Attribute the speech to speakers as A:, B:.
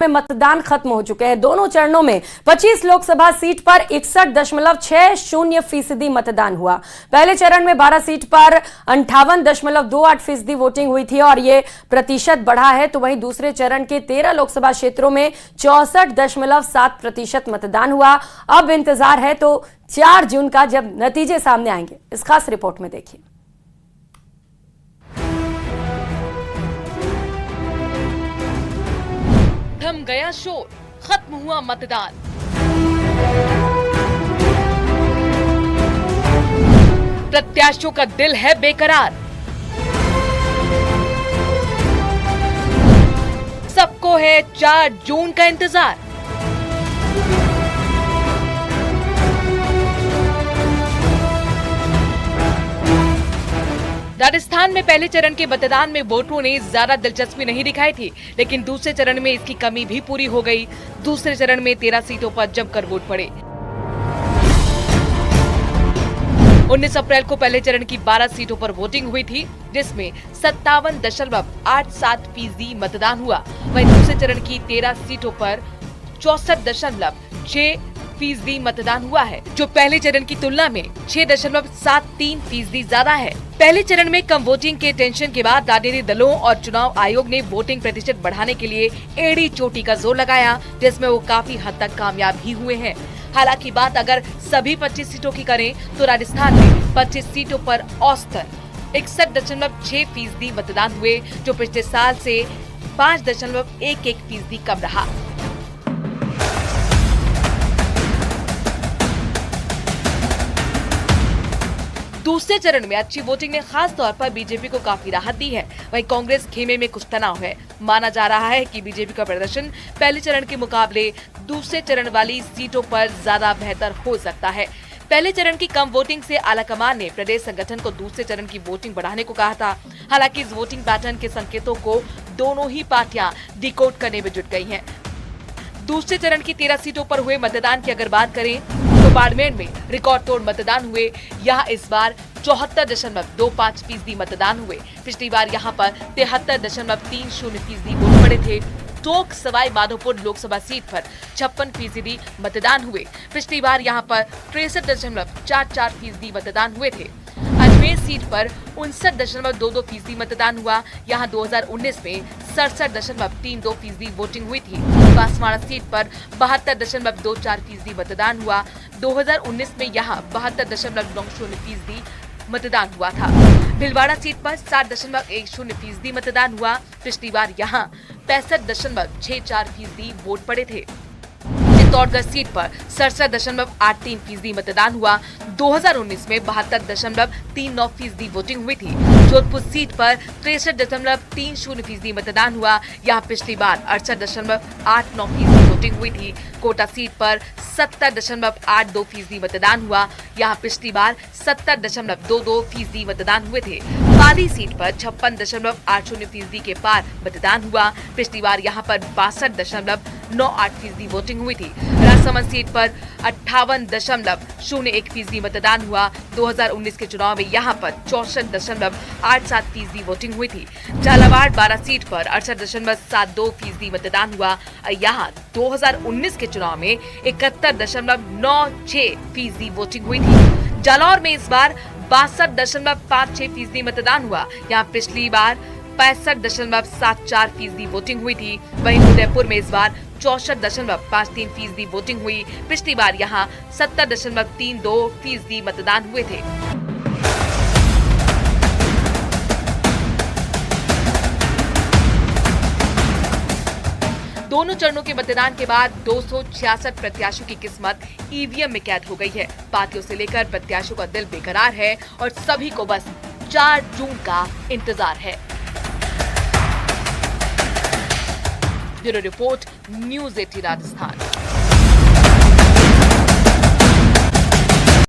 A: में मतदान खत्म हो चुके हैं। दोनों चरणों में 25 लोकसभा सीट पर 61.60% मतदान हुआ। पहले चरण में 12 सीट पर 58.28% वोटिंग हुई थी और ये प्रतिशत बढ़ा है, तो वहीं दूसरे चरण के 13 लोकसभा क्षेत्रों में 64.7% मतदान हुआ। अब इंतजार है तो 4 जून का जब नतीजे सामने आएंगे। इस खास रिपोर्ट में देखिए।
B: थम गया शोर, खत्म हुआ मतदान। प्रत्याशियों का दिल है बेकरार। सबको है 4 जून का इंतजार। राजस्थान में पहले चरण के मतदान में वोटरों ने ज्यादा दिलचस्पी नहीं दिखाई थी, लेकिन दूसरे चरण में इसकी कमी भी पूरी हो गई। दूसरे चरण में 13 सीटों पर जमकर वोट पड़े। 19 अप्रैल को पहले चरण की 12 सीटों पर वोटिंग हुई थी, जिसमें 57.87% मतदान हुआ। वहीं दूसरे चरण की 13 सीटों पर 64.6% मतदान हुआ है, जो पहले चरण की तुलना में 6.73% ज्यादा है। पहले चरण में कम वोटिंग के टेंशन के बाद राजनीतिक दलों और चुनाव आयोग ने वोटिंग प्रतिशत बढ़ाने के लिए एड़ी चोटी का जोर लगाया, जिसमें वो काफी हद तक कामयाब भी हुए हैं। हालांकि बात अगर सभी 25 सीटों की करें तो राजस्थान में 25 सीटों पर औसतन 61.6% मतदान हुए, जो पिछले साल से 5.11% कम रहा। दूसरे चरण में अच्छी वोटिंग ने खास तौर पर बीजेपी को काफी राहत दी है। वहीं कांग्रेस खेमे में कुछ तनाव है। माना जा रहा है कि बीजेपी का प्रदर्शन पहले चरण के मुकाबले दूसरे चरण वाली सीटों पर ज्यादा बेहतर हो सकता है। पहले चरण की कम वोटिंग से आलाकमान ने प्रदेश संगठन को दूसरे चरण की वोटिंग बढ़ाने को कहा था। हालांकि इस वोटिंग पैटर्न के संकेतों को दोनों ही पार्टियां डिकोड करने में जुट गई हैं। दूसरे चरण की 13 सीटों पर हुए मतदान की अगर बात करें तो बाड़मेर में रिकॉर्ड तोड़ मतदान हुए। यहाँ इस बार 74.25% मतदान हुए। पिछली बार यहाँ पर 73.30% वोट पड़े थे। टोंक सवाई माधोपुर लोकसभा सीट पर 56% मतदान हुए। पिछली बार यहाँ पर 63.44% मतदान हुए थे। अजमेर सीट पर 59.22% मतदान हुआ। यहाँ 2019 में 67.32% वोटिंग हुई थी। बांसवाड़ा सीट पर 72.24% मतदान हुआ। 2019 में यहाँ 72.90% मतदान हुआ था। भीलवाड़ा सीट पर 60.10% मतदान हुआ। पिछली बार यहाँ 65.64% वोट पड़े थे। चित्तौड़गढ़ सीट पर 67.83% मतदान हुआ। 2019 में 72.39% वोटिंग हुई थी। जोधपुर सीट पर 63.30% मतदान हुआ। यहाँ पिछली बार 68.89% वोटिंग हुई थी। कोटा सीट पर 70.82% मतदान हुआ। यहाँ पिछली बार 70.22% मतदान हुए थे। पाली सीट पर 56.80% के पार मतदान हुआ। पिछली बार यहाँ पर 62.98% वोटिंग हुई थी। राजसमंद सीट पर 58.01% मतदान हुआ। 2019 के चुनाव में यहाँ पर 64.87% वोटिंग हुई थी। झालावाड़ 12 सीट पर 68.72% मतदान हुआ। यहाँ 2019 के चुनाव में 71.96% वोटिंग हुई थी। जालौर में इस बार 62.56% मतदान हुआ। यहाँ पिछली बार 65.74% वोटिंग हुई थी। वहीं उदयपुर में इस बार 64.53% वोटिंग हुई। पिछली बार यहाँ 70.32% मतदान हुए थे। दोनों चरणों के मतदान के बाद 266 प्रत्याशियों की किस्मत ईवीएम में कैद हो गई है। पार्टियों से लेकर प्रत्याशियों का दिल बेकरार है और सभी को बस 4 जून का इंतजार है। Bureau report, news 18 Rajasthan.